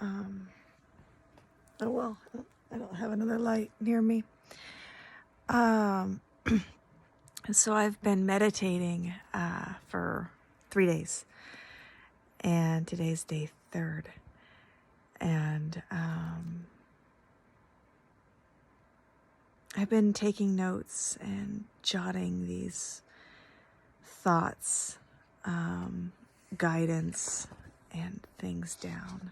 Oh well, I don't have another light near me. So I've been meditating for 3 days, and today's day 3rd. And I've been taking notes and jotting these thoughts, guidance, and things down.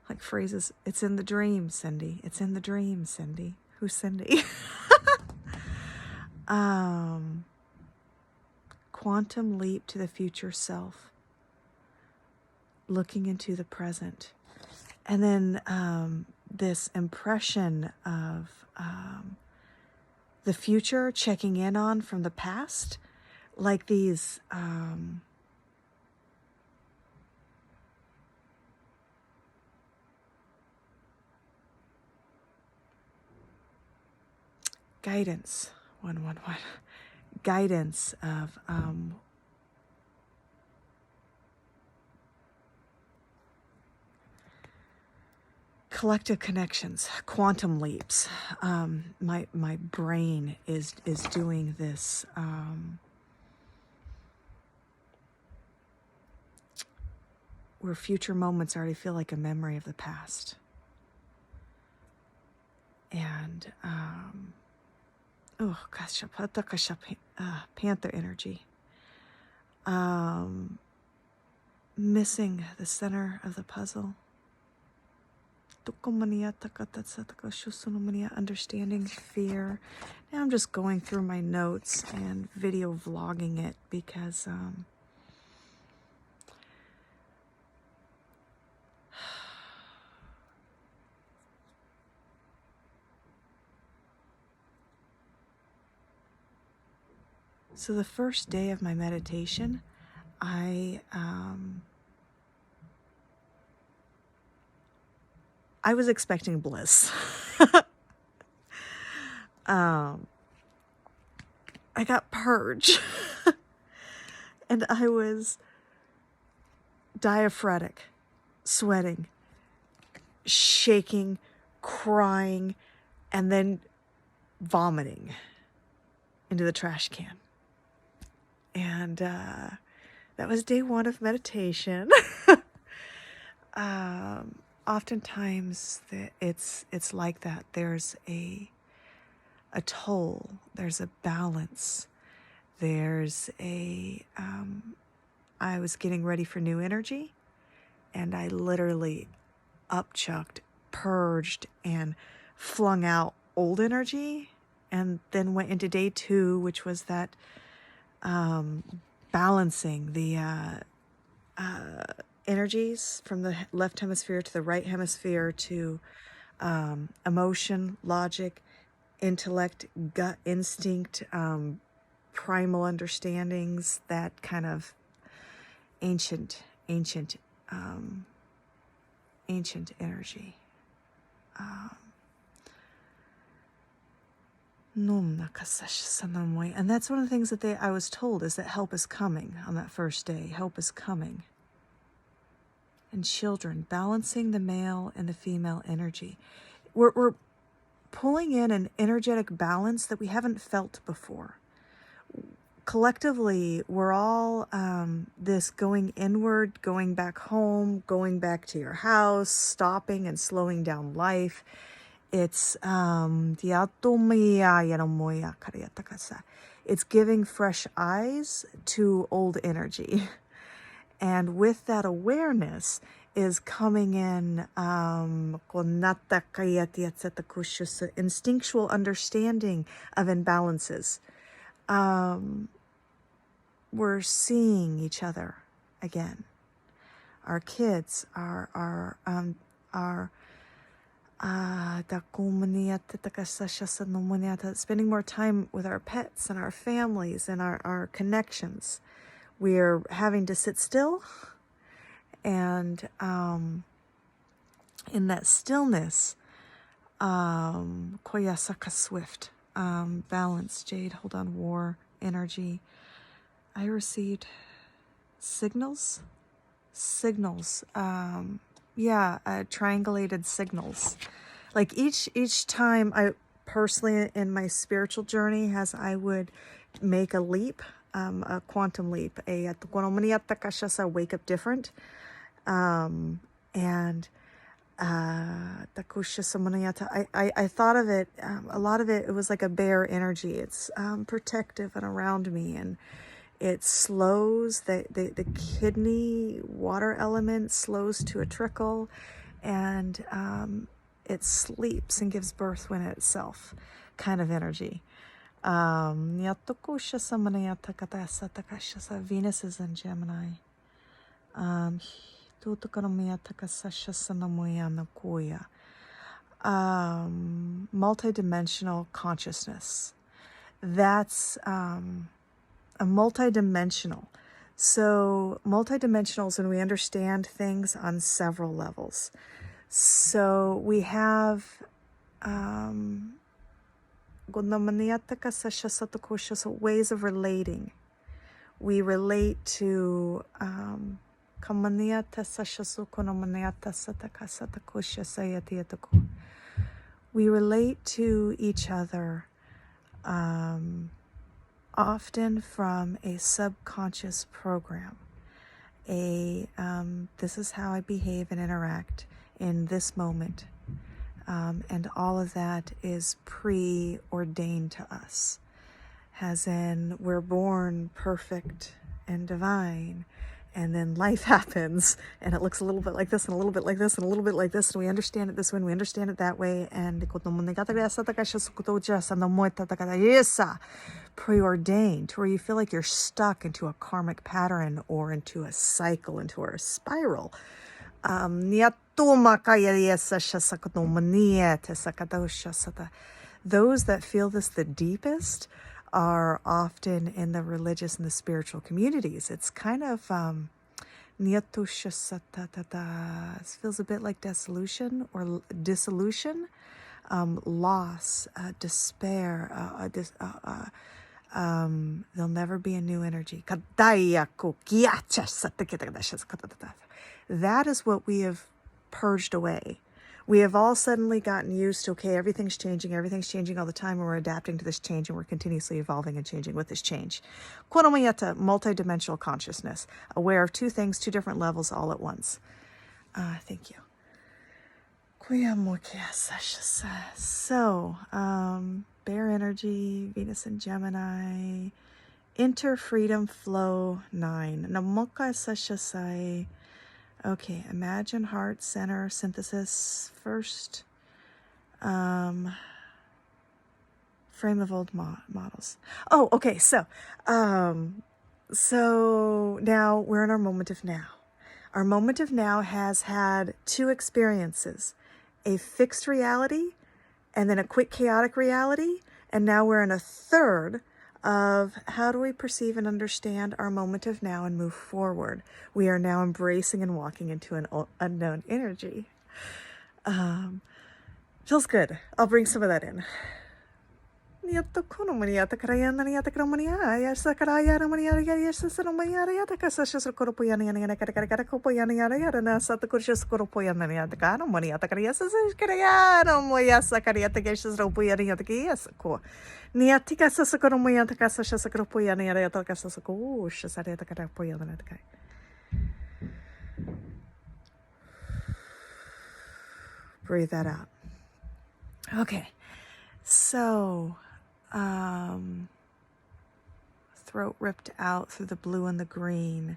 Like phrases, it's in the dream, Cindy. It's in the dream, Cindy. Who's Cindy? Quantum leap to the future self. Looking into the present. And then this impression of the future checking in on from the past. Like these guidance, 111, guidance of collective connections, quantum leaps. My brain is doing this where future moments already feel like a memory of the past. And oh gosh, Panther energy. Missing the center of the puzzle. Understanding fear. Now I'm just going through my notes and video vlogging it because so the first day of my meditation, I was expecting bliss. I got purged. And I was diaphoretic, sweating, shaking, crying, and then vomiting into the trash can. And that was day 1 of meditation. Oftentimes it's like that. There's a toll. There's a balance. There's a I was getting ready for new energy, and I literally upchucked, purged, and flung out old energy, and then went into day 2, which was that balancing the energies from the left hemisphere to the right hemisphere to emotion, logic, intellect, gut instinct, primal understandings, that kind of ancient energy. And that's one of the things that I was told, is that help is coming on that first day. Help is coming. And children, balancing the male and the female energy. We're pulling in an energetic balance that we haven't felt before. Collectively, we're all this going inward, going back home, going back to your house, stopping and slowing down life. It's it's giving fresh eyes to old energy. And with that awareness is coming in instinctual understanding of imbalances. We're seeing each other again. Our kids are spending more time with our pets and our families and our connections. We're having to sit still, and in that stillness, Koyasaka Swift, balance, Jade, hold on, war, energy. I received signals. Yeah, triangulated signals. Like each time I personally in my spiritual journey, as I would make a leap, a quantum leap, a wake up different, and I thought of it, a lot of it was like a bear energy. It's protective and around me, and it slows the kidney water element slows to a trickle, and it sleeps and gives birth within itself, kind of energy. Venus is in Gemini. Multidimensional consciousness. That's a multidimensional. So multidimensionals, when we understand things on several levels. So we have ways of relating. We relate to we relate to each other often from a subconscious program. This is how I behave and interact in this moment. And all of that is preordained to us. As in, we're born perfect and divine, and then life happens, and it looks a little bit like this, and a little bit like this, and a little bit like this, and we understand it this way, and we understand it that way, and preordained, to where you feel like you're stuck into a karmic pattern or into a cycle, into a spiral. Those that feel this the deepest are often in the religious and the spiritual communities. It's kind of it feels a bit like dissolution or dissolution, loss, despair. There'll never be a new energy. That is what we have purged away. We have all suddenly gotten used to, okay, everything's changing all the time, and we're adapting to this change, and we're continuously evolving and changing with this change. Multidimensional consciousness, aware of two things, two different levels all at once. Thank you. So, bear energy, Venus and Gemini, enter freedom flow 9. Namoka sashasai. Okay, imagine heart center synthesis first. Frame of old models. Oh, okay. So now we're in our moment of now. Our moment of now has had two experiences, a fixed reality and then a quick chaotic reality. And now we're in a third of how do we perceive and understand our moment of now and move forward. We are now embracing and walking into an unknown energy. Feels good. I'll bring some of that in. Breathe that out. Okay, so throat ripped out through the blue and the green.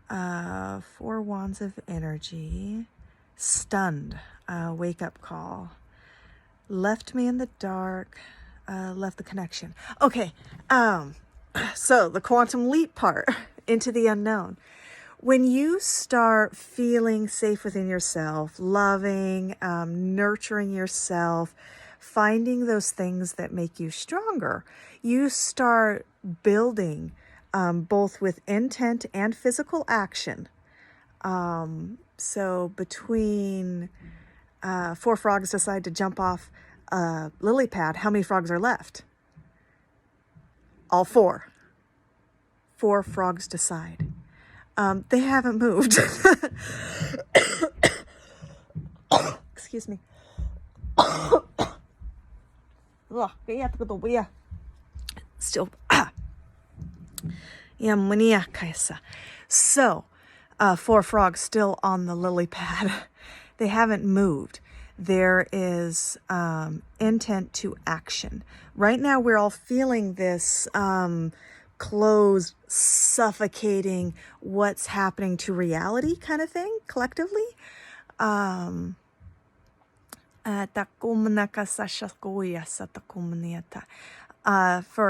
4 wands of energy. Stunned. Wake up call. Left me in the dark. Left the connection. Okay, so the quantum leap part into the unknown. When you start feeling safe within yourself, loving, nurturing yourself, finding those things that make you stronger, you start building both with intent and physical action. So between 4 frogs decide to jump off a lily pad, how many frogs are left? All 4. 4 frogs decide. They haven't moved. Excuse me. Still. So, 4 frogs still on the lily pad. They haven't moved. There is intent to action. Right now, we're all feeling this closed, suffocating, what's happening to reality kind of thing collectively. For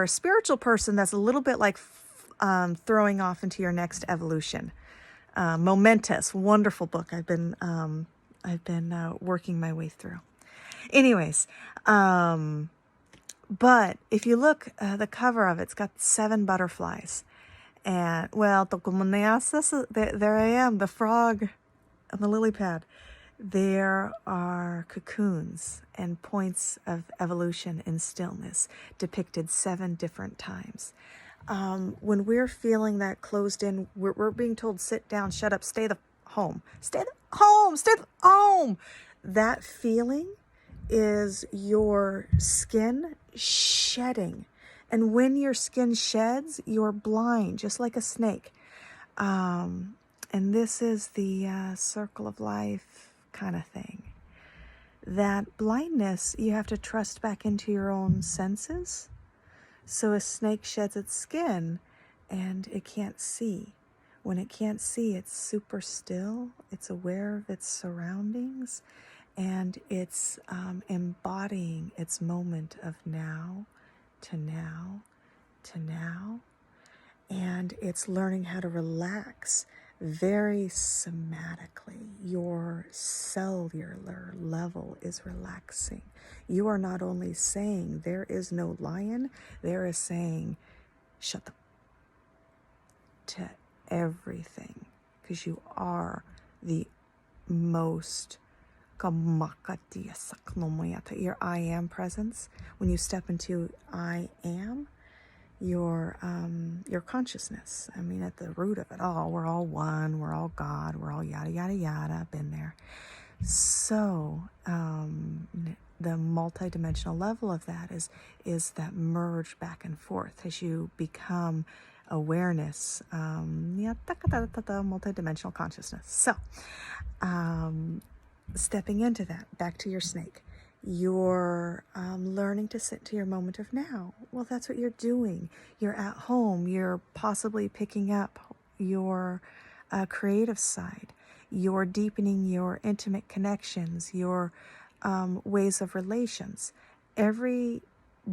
a spiritual person, that's a little bit like throwing off into your next evolution. Momentous, wonderful book. I've been working my way through. Anyways, but if you look, the cover of it's got 7 butterflies, and well, there I am, the frog on the lily pad. There are cocoons and points of evolution in stillness depicted 7 different times. When we're feeling that closed in, we're being told, sit down, shut up, stay the home. That feeling is your skin shedding. And when your skin sheds, you're blind, just like a snake. And this is the circle of life kind of thing. That blindness, you have to trust back into your own senses. So a snake sheds its skin and it can't see. When it can't see, it's super still. It's aware of its surroundings, and it's embodying its moment of now to now to now. And it's learning how to relax very somatically. Your cellular level is relaxing. You are not only saying there is no lion, there is saying shut up to everything, because you are the most your I am presence. When you step into I am, your consciousness. I mean, at the root of it all, we're all one, we're all God, we're all yada yada yada, been there. So the multidimensional level of that is that merge back and forth as you become awareness, multidimensional consciousness. So stepping into that, back to your snake, you're learning to sit to your moment of now. Well, that's what you're doing. You're at home. You're possibly picking up your creative side. You're deepening your intimate connections, your ways of relations. Every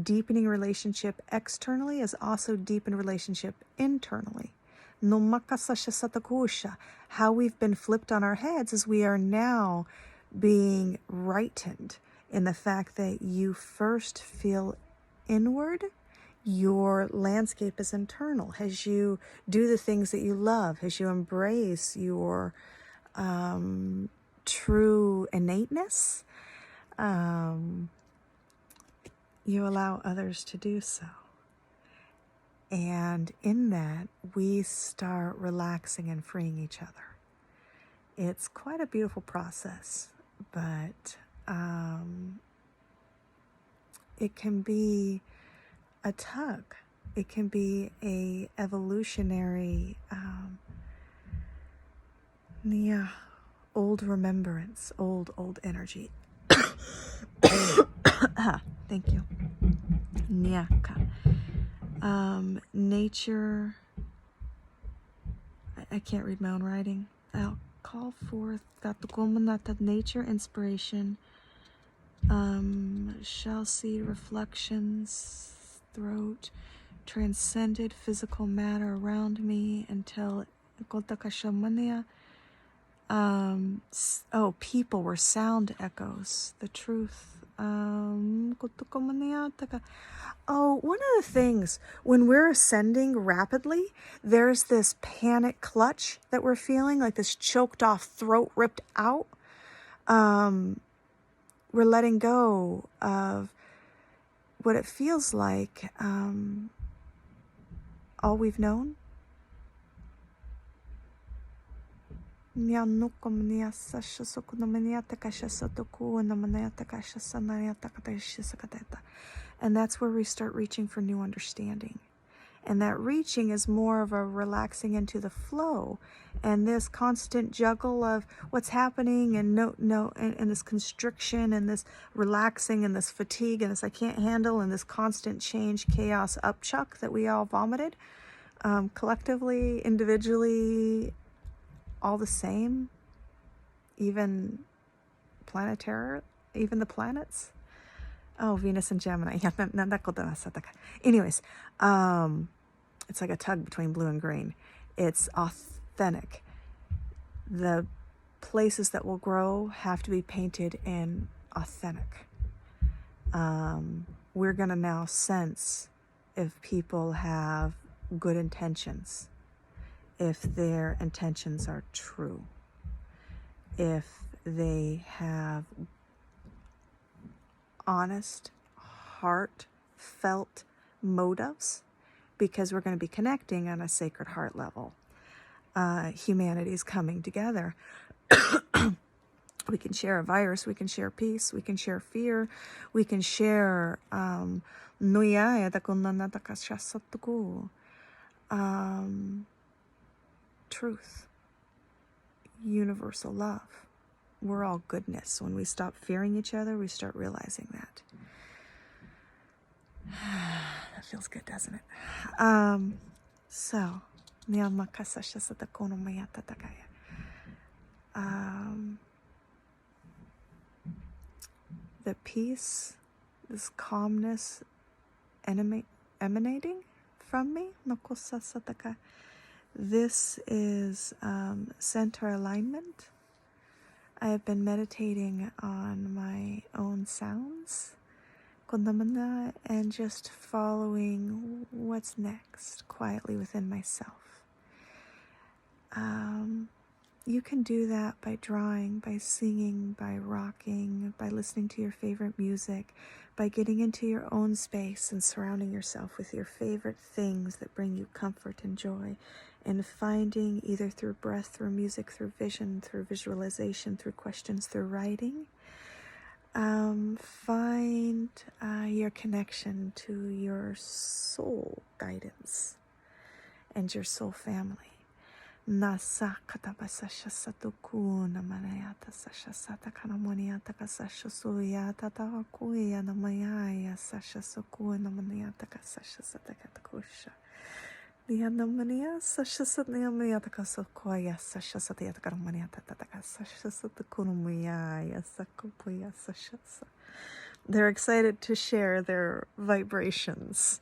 deepening relationship externally is also deepened relationship internally. How we've been flipped on our heads is we are now being rightened in the fact that you first feel inward, your landscape is internal. As you do the things that you love, as you embrace your true innateness, you allow others to do so. And in that, we start relaxing and freeing each other. It's quite a beautiful process, but it can be a tug. It can be a evolutionary, old remembrance, old energy. Thank you. Nyaka. Nature, I can't read my own writing. I'll call forth nature inspiration, shall see reflections, throat, transcended physical matter around me until people were sound echoes, the truth. One of the things, when we're ascending rapidly, there's this panic clutch that we're feeling, like this choked off throat ripped out. We're letting go of what it feels like, all we've known. And that's where we start reaching for new understanding. And that reaching is more of a relaxing into the flow, and this constant juggle of what's happening and and this constriction and this relaxing and this fatigue and this I can't handle and this constant change, chaos, upchuck that we all vomited, collectively, individually, all the same, even planetary, even the planets. Oh, Venus and Gemini. Anyways, it's like a tug between blue and green. It's authentic. The places that will grow have to be painted in authentic. We're going to now sense if people have good intentions, if their intentions are true, if they have honest, heartfelt motives, because we're going to be connecting on a sacred heart level. Humanity is coming together. We can share a virus, we can share peace, we can share fear, we can share truth, universal love. We're all goodness. When we stop fearing each other, we start realizing that. That feels good, doesn't it? The peace, this calmness emanating from me, this is center alignment. I have been meditating on my own sounds, and just following what's next quietly within myself. You can do that by drawing, by singing, by rocking, by listening to your favorite music, by getting into your own space and surrounding yourself with your favorite things that bring you comfort and joy, and finding, either through breath, through music, through vision, through visualization, through questions, through writing, find your connection to your soul guidance and your soul family. Nasa katabasasha satukuna manayata sasha satakanamoniata kasasha suyata takuya namayaya sasha sukuna manayata kasasha satakakusha. Nianamania sasha satniamaniata kasokoya sasha satayata karamaniata tataka sasha satakunumaya sakupuya sasha. They're excited to share their vibrations,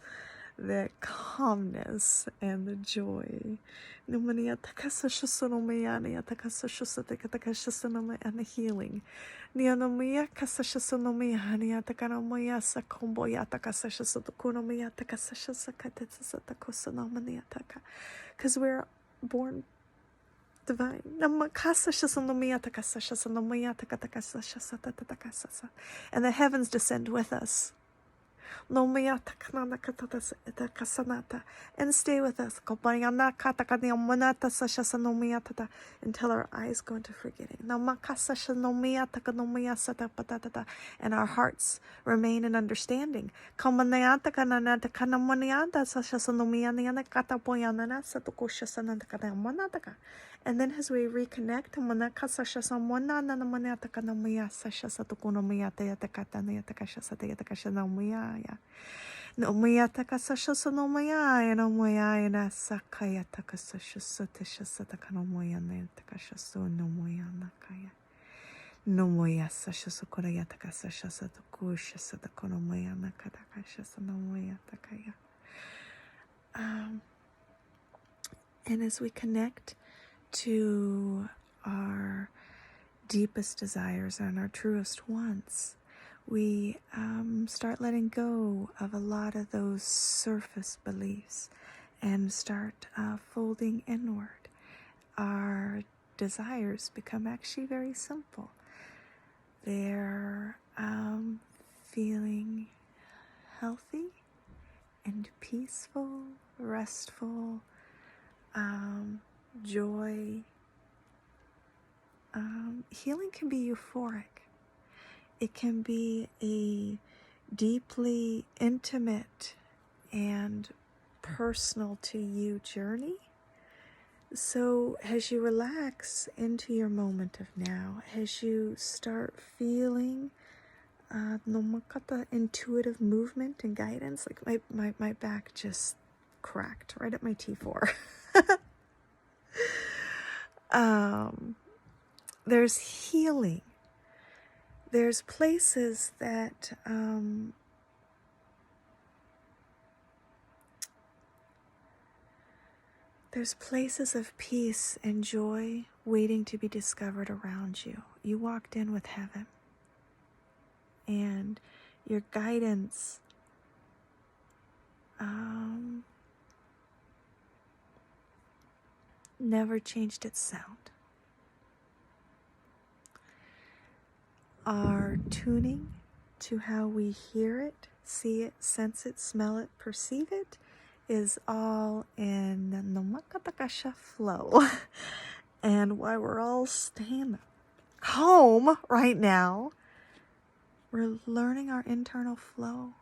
the calmness and the joy. And the healing. Because we're born divine. And the heavens descend with us. And stay with us until our eyes go into forgetting. And our hearts remain in understanding. And then as we reconnect, and as we connect to our deepest desires and our truest wants, we start letting go of a lot of those surface beliefs and start folding inward. Our desires become actually very simple. They're feeling healthy and peaceful, restful, joy, healing can be euphoric. It can be a deeply intimate and personal to you journey. So as you relax into your moment of now, as you start feeling intuitive movement and guidance, like my back just cracked right at my T4. There's healing. There's places that there's places of peace and joy waiting to be discovered around you. You walked in with heaven, and your guidance never changed its sound. Our tuning to how we hear it, see it, sense it, smell it, perceive it is all in the Namatakasha flow. And while we're all staying home right now, we're learning our internal flow.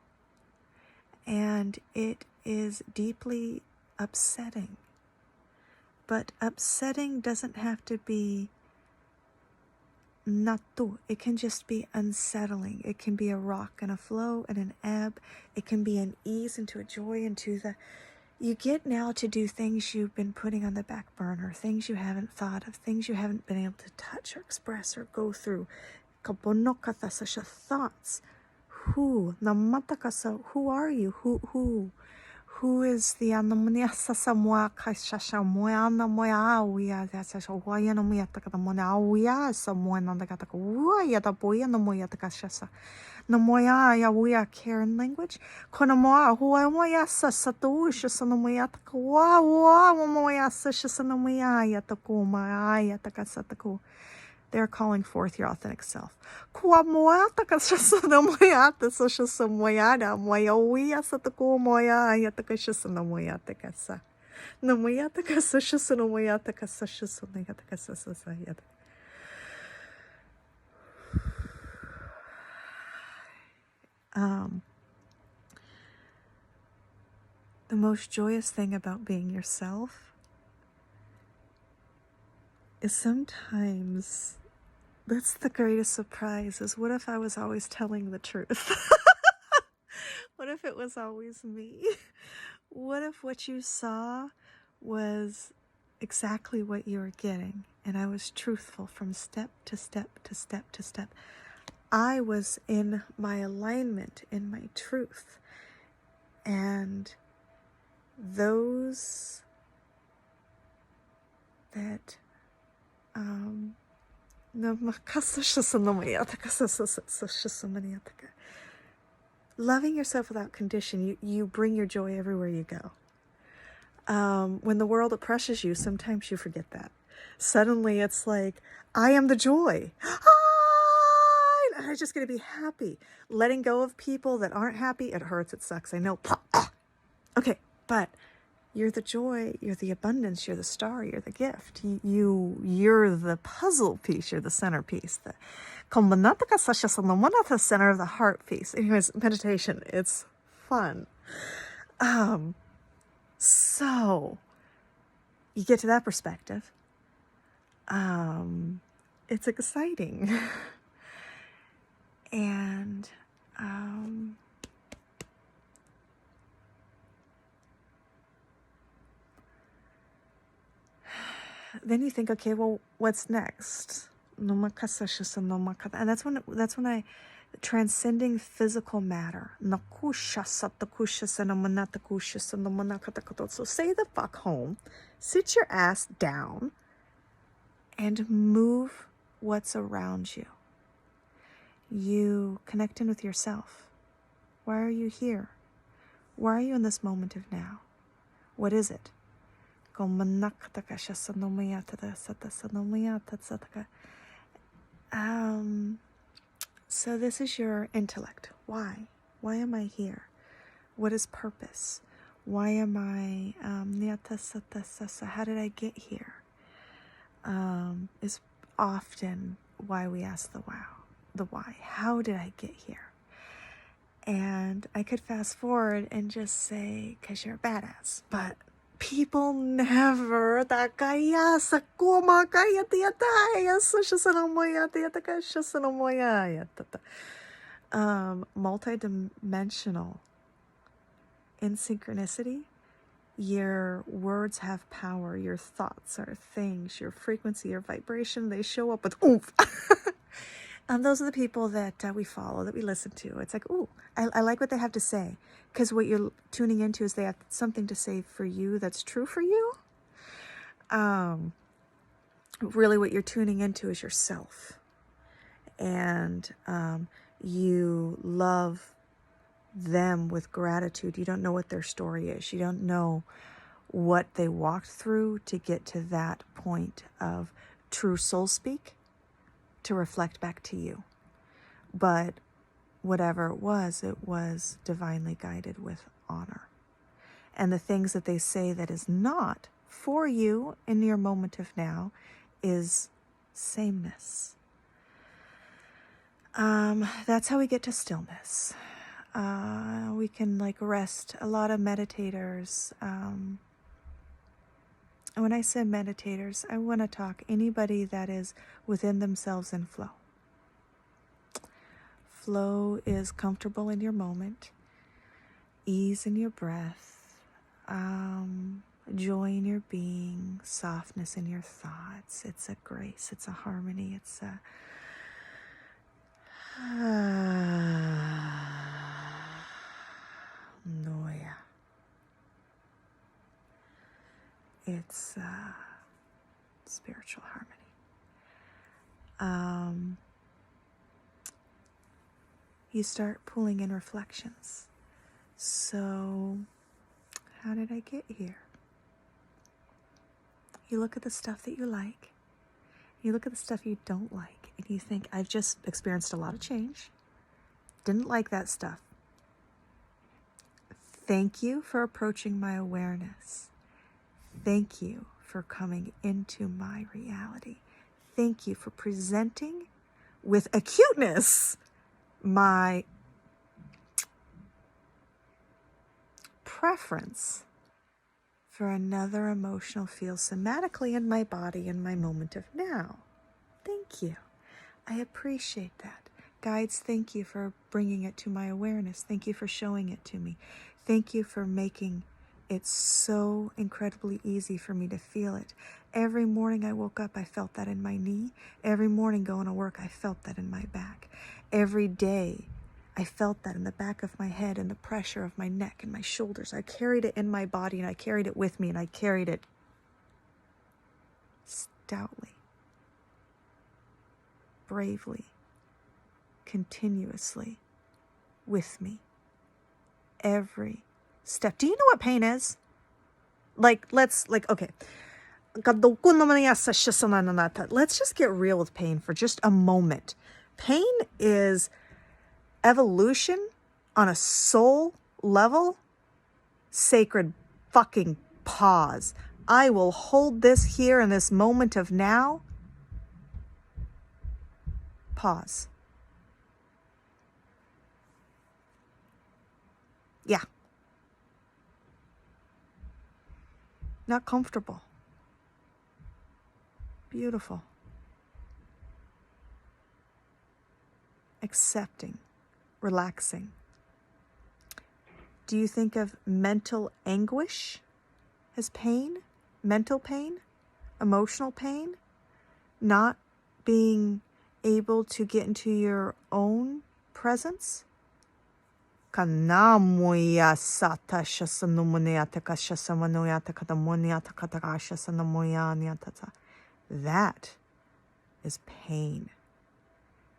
And it is deeply upsetting. But upsetting doesn't have to be natu. It can just be unsettling. It can be a rock and a flow and an ebb. It can be an ease into a joy, into the... You get now to do things you've been putting on the back burner, things you haven't thought of, things you haven't been able to touch or express or go through. Kabonokatha, such thoughts. Who? Namatakasa, who are you? Who is the anamoniasa samoa kaishasha moana moya awia that's a waya no moyata the mona awia samoan on the gataka waya the boya no moyata kashasa no moya ya we are Karen language konamoa who moya sasatush no moyata wa moya sasha no moya yataku maya takasataku. They're calling forth your authentic self. Kua moa takashasa no moyata sasha moyada moya sataku moya yatakashasa no moya takasa. No moya takasasha no moya takasasha no moya takasasa. The most joyous thing about being yourself is sometimes that's the greatest surprise, is what if I was always telling the truth? What if it was always me? What if what you saw was exactly what you were getting, and I was truthful from step to step to step to step? I was in my alignment, in my truth. And those that loving yourself without condition, you bring your joy everywhere you go. When the world oppresses you, sometimes you forget that. Suddenly it's like, I am the joy. I'm just going to be happy. Letting go of people that aren't happy, it hurts, it sucks, I know. Okay, but you're the joy, you're the abundance, you're the star, you're the gift. You're the puzzle piece, you're the centerpiece. The center of the heart piece. Anyways, meditation, it's fun. So you get to that perspective. It's exciting. And then you think, okay, well, what's next? And that's when I transcending physical matter. So say the fuck home, sit your ass down, and move what's around you. You connect in with yourself. Why are you here? Why are you in this moment of now? What is it? So this is your intellect. Why? Why am I here? What is purpose? Why am I how did I get here? Is often why we ask the why. How did I get here? And I could fast forward and just say, because you're a badass. But people never, multi-dimensional in synchronicity. Your words have power. Your thoughts are things. Your frequency, your vibration, they show up with oomph. And those are the people that we follow, that we listen to. It's like, ooh, I like what they have to say. Because what you're tuning into is they have something to say for you that's true for you. Really what you're tuning into is yourself. And you love them with gratitude. You don't know what their story is. You don't know what they walked through to get to that point of true soul speak to reflect back to you. But whatever it was divinely guided with honor. And the things that they say that is not for you in your moment of now is sameness. That's how we get to stillness. We can rest. A lot of meditators, and when I say meditators, I want to talk anybody that is within themselves in flow. Flow is comfortable in your moment, ease in your breath, joy in your being, softness in your thoughts. It's a grace, it's a harmony, it's a noia. It's spiritual harmony. You start pulling in reflections. So, how did I get here? You look at the stuff that you like. You look at the stuff you don't like. And you think, I've just experienced a lot of change. Didn't like that stuff. Thank you for approaching my awareness. Thank you for coming into my reality. Thank you for presenting with acuteness my preference for another emotional feel somatically in my body in my moment of now. Thank you. I appreciate that. Guides, thank you for bringing it to my awareness. Thank you for showing it to me. Thank you for making it so incredibly easy for me to feel it. Every morning I woke up, I felt that in my knee. Every morning going to work, I felt that in my back. Every day, I felt that in the back of my head and the pressure of my neck and my shoulders. I carried it in my body and I carried it with me and I carried it stoutly, bravely, continuously with me. Every step. Do you know what pain is? Okay. Let's just get real with pain for just a moment. Pain is evolution on a soul level. Sacred fucking pause. I will hold this here in this moment of now. Pause. Yeah. Not comfortable. Beautiful. Accepting. Relaxing. Do you think of mental anguish as pain? Mental pain? Emotional pain? Not being able to get into your own presence? That is pain.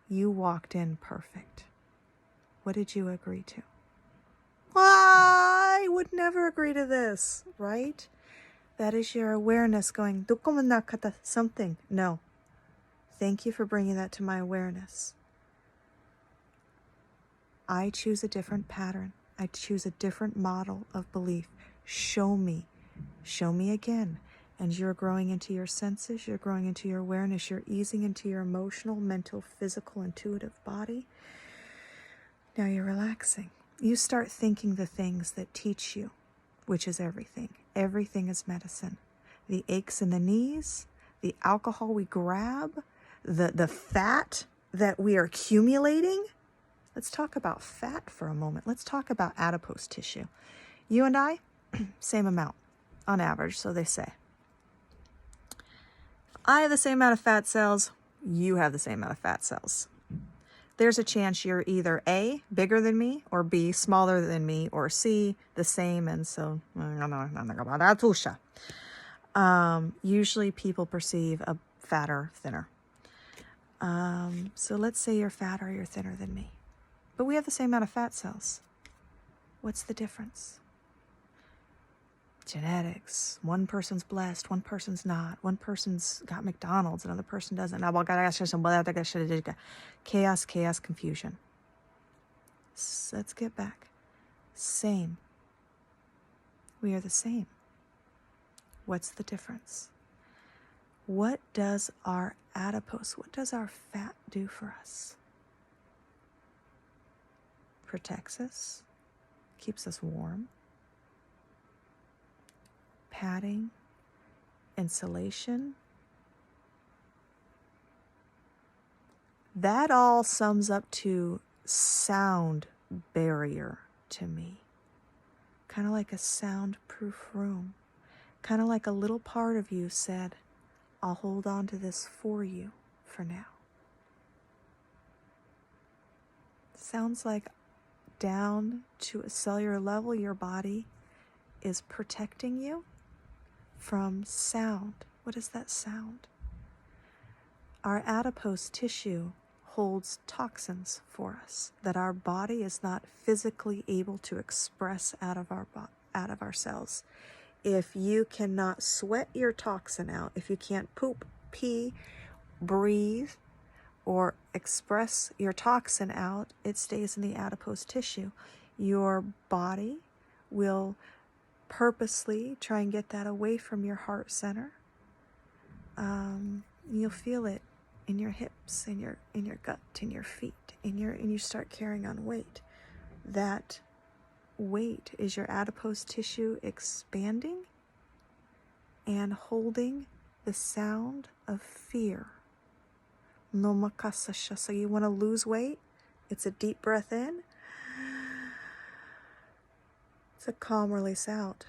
You walked in perfect. What did you agree to? I would never agree to this, right? That is your awareness going, something. No. Thank you for bringing that to my awareness. I choose a different pattern. I choose a different model of belief. Show me. Show me again. And you're growing into your senses, you're growing into your awareness, you're easing into your emotional, mental, physical, intuitive body. Now you're relaxing. You start thinking the things that teach you, which is everything. Everything is medicine. The aches in the knees, the alcohol we grab, the fat that we are accumulating. Let's talk about fat for a moment. Let's talk about adipose tissue. You and I, same amount on average, so they say. I have the same amount of fat cells, you have the same amount of fat cells. There's a chance you're either A, bigger than me, or B, smaller than me, or C, the same, and so, usually people perceive a fatter, thinner. So let's say you're fatter or you're thinner than me. But we have the same amount of fat cells. What's the difference? Genetics. One person's blessed, one person's not. One person's got McDonald's, another person doesn't. Chaos, chaos, confusion. So let's get back. Same. We are the same. What's the difference? What does our adipose, what does our fat do for us? Protects us, keeps us warm. Padding, insulation. That all sums up to sound barrier to me. Kind of like a soundproof room. Kind of like a little part of you said, I'll hold on to this for you for now. Sounds like down to a cellular level, your body is protecting you from sound. What is that sound? Our adipose tissue holds toxins for us that our body is not physically able to express out of our cells. If you cannot sweat your toxin out, if you can't poop, pee, breathe, or express your toxin out, it stays in the adipose tissue. Your body will purposely try and get that away from your heart center. You'll feel it in your hips, in your gut, in your feet, and you start carrying on weight. That weight is your adipose tissue expanding and holding the sound of fear. No makasasha. So you want to lose weight? It's a deep breath in. It's a calm release out.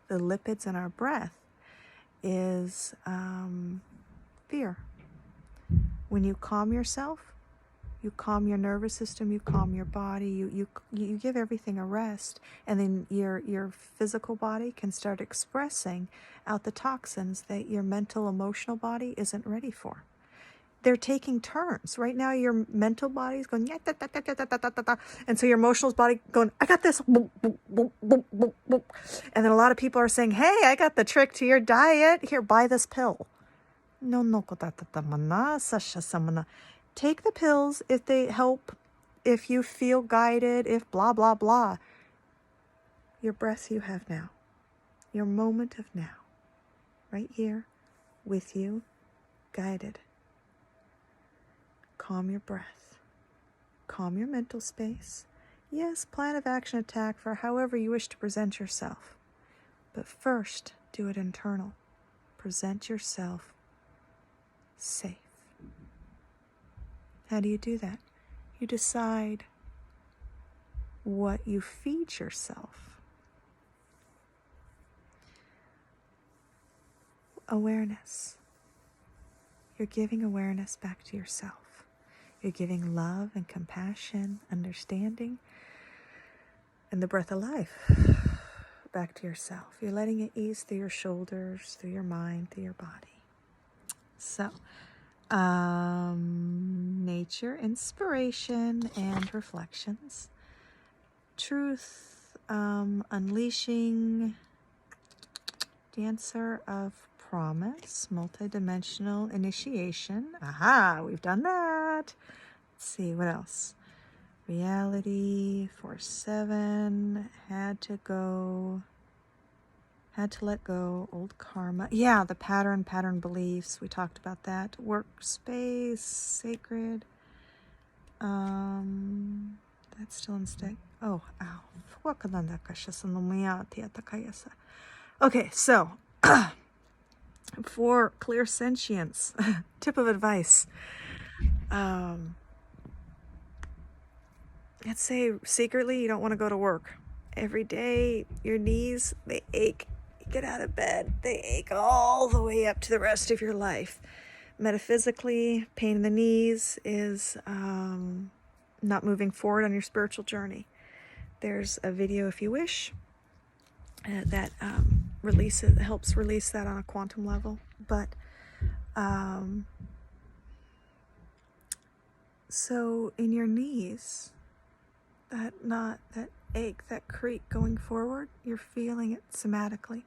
The lipids in our breath is fear. When you calm yourself, you calm your nervous system, you calm your body, you give everything a rest, and then your physical body can start expressing out the toxins that your mental, emotional body isn't ready for. They're taking turns. Right now, your mental body is going, and so your emotional body going, I got this. And then a lot of people are saying, hey, I got the trick to your diet. Here, buy this pill. Take the pills if they help, if you feel guided, if blah, blah, blah. Your breath you have now. Your moment of now. Right here, with you, guided. Calm your breath. Calm your mental space. Yes, plan of action attack for however you wish to present yourself. But first, do it internal. Present yourself safe. How do you do that? You decide what you feed yourself. Awareness. You're giving awareness back to yourself. You're giving love and compassion, understanding, and the breath of life back to yourself. You're letting it ease through your shoulders, through your mind, through your body. So, nature, inspiration, and reflections. Truth, unleashing, dancer of promise, multidimensional initiation. Aha, we've done that. Let's see, what else? Reality, 4-7, had to let go, old karma. Yeah, the pattern beliefs. We talked about that. Workspace, sacred. That's still in stay. Oh, ow. Okay, so for clear sentience, tip of advice. Let's say secretly you don't want to go to work. Every day your knees, they ache. You get out of bed, they ache all the way up to the rest of your life. Metaphysically, pain in the knees is not moving forward on your spiritual journey. There's a video, if you wish, that helps release that on a quantum level. But so in your knees, that ache, that creak going forward, you're feeling it somatically.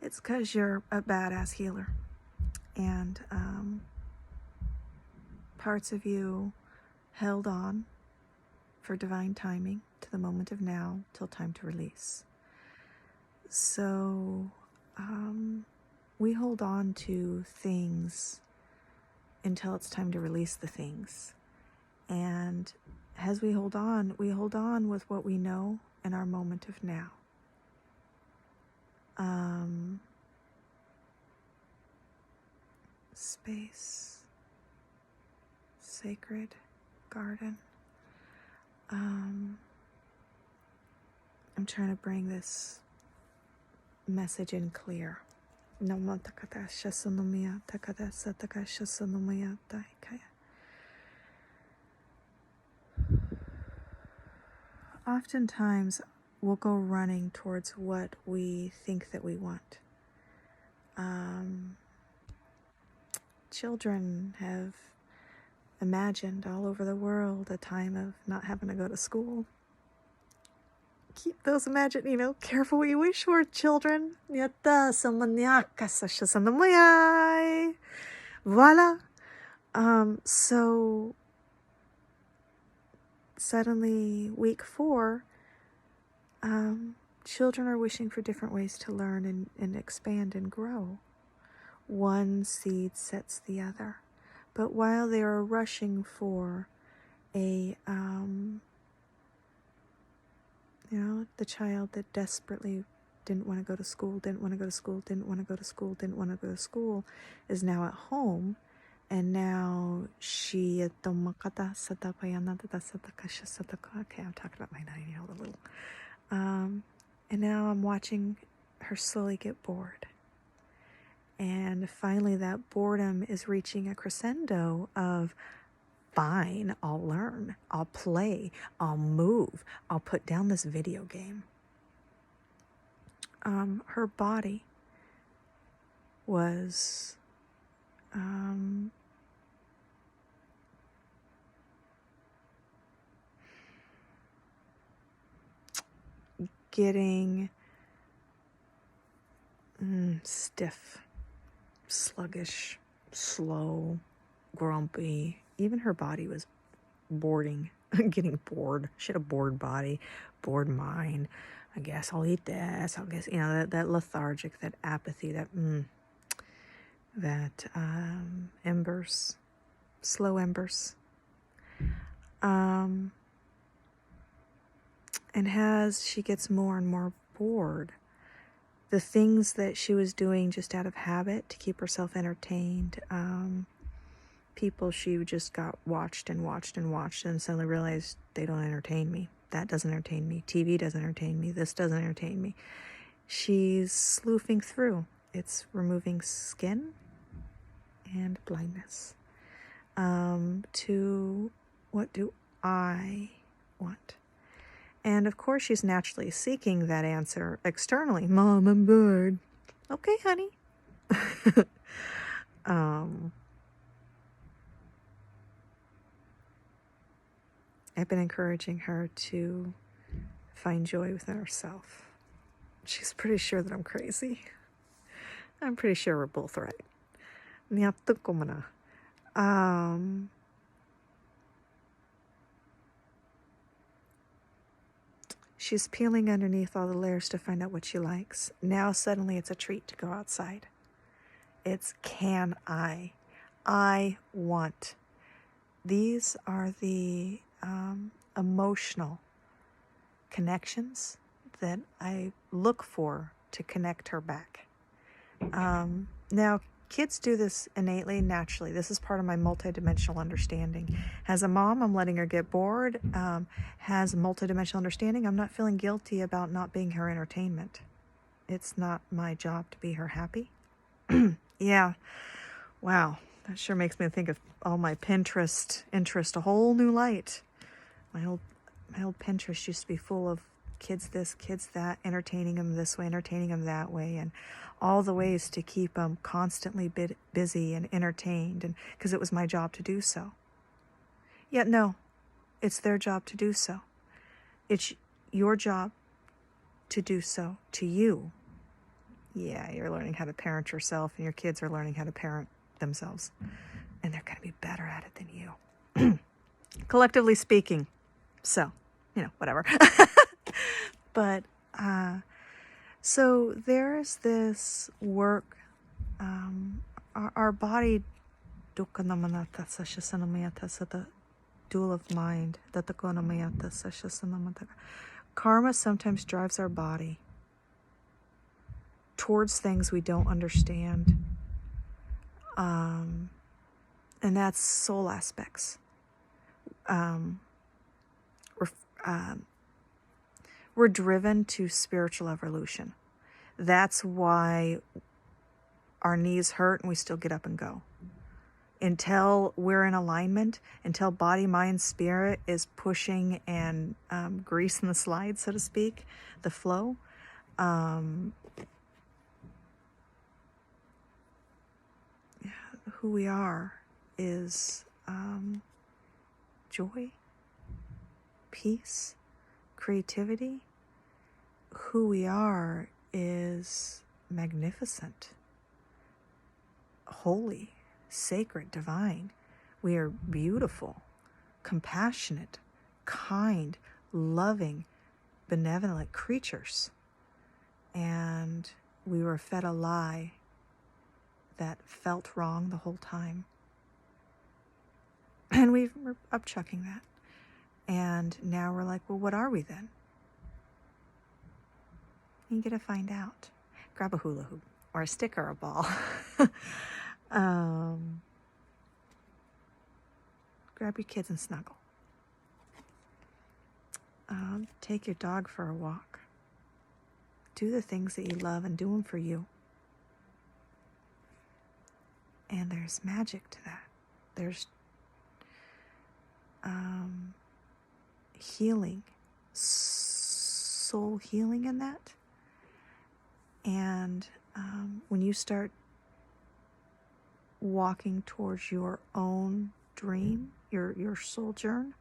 It's because you're a badass healer, and parts of you held on for divine timing to the moment of now till time to release. So we hold on to things until it's time to release the things. And as we hold on with what we know in our moment of now. Space, sacred, garden. I'm trying to bring this message in clear. Oftentimes, we'll go running towards what we think that we want. Children have imagined all over the world a time of not having to go to school. Keep those careful what you wish for, children. Voila. So suddenly, week 4, children are wishing for different ways to learn and expand and grow. One seed sets the other. But while they are rushing for the child that desperately didn't want to go to school, is now at home, and now okay, I'm talking about my 9-year-old a little. And now I'm watching her slowly get bored. And finally that boredom is reaching a crescendo of, fine, I'll learn, I'll play, I'll move, I'll put down this video game. Her body was getting stiff, sluggish, slow, grumpy. Even her body was getting bored. She had a bored body, bored mind. I guess I'll eat this. I guess, that lethargic, that apathy, that embers, slow embers. And as she gets more and more bored, the things that she was doing just out of habit to keep herself entertained, people she just got watched and suddenly realized they don't entertain me. That doesn't entertain me. TV doesn't entertain me. This doesn't entertain me. She's sloofing through. It's removing skin and blindness to what do I want? And of course, she's naturally seeking that answer externally. Mom, I'm bored. Okay, honey. I've been encouraging her to find joy within herself. She's pretty sure that I'm crazy. I'm pretty sure we're both right. She's peeling underneath all the layers to find out what she likes. Now suddenly it's a treat to go outside. It's can I? I want. These are the emotional connections that I look for to connect her back. Now, kids do this innately, naturally. This is part of my multidimensional understanding. As a mom, I'm letting her get bored. Has a multidimensional understanding. I'm not feeling guilty about not being her entertainment. It's not my job to be her happy. Yeah. Wow. That sure makes me think of all my Pinterest interest, a whole new light. My old Pinterest used to be full of kids this, kids that, entertaining them this way, entertaining them that way, and all the ways to keep them constantly busy and entertained, and because it was my job to do so. Yet no, it's their job to do so. It's your job to do so to you. Yeah, you're learning how to parent yourself, and your kids are learning how to parent themselves, and they're going to be better at it than you. Collectively speaking. So, whatever. But so there's this work, our body, dual of mind, karma sometimes drives our body towards things we don't understand, and that's soul aspects. We're driven to spiritual evolution. That's why our knees hurt and we still get up and go. Until we're in alignment, until body, mind, spirit is pushing and greasing the slide, so to speak, the flow. Who we are is joy, peace, creativity. Who we are is magnificent, holy, sacred, divine. We are beautiful, compassionate, kind, loving, benevolent creatures. And we were fed a lie that felt wrong the whole time. And we're upchucking that. And now we're like, well, what are we then? You get to find out. Grab a hula hoop or a stick or a ball. Grab your kids and snuggle. Take your dog for a walk. Do the things that you love and do them for you. And there's magic to that. There's healing, soul healing in that. And when you start walking towards your own dream, your sojourn,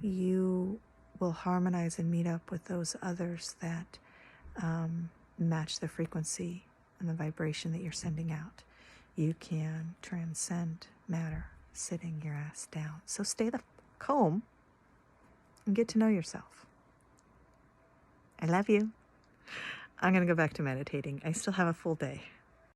you will harmonize and meet up with those others that match the frequency and the vibration that you're sending out. You can transcend matter sitting your ass down. So stay the home and get to know yourself. I love you. I'm going to go back to meditating. I still have a full day.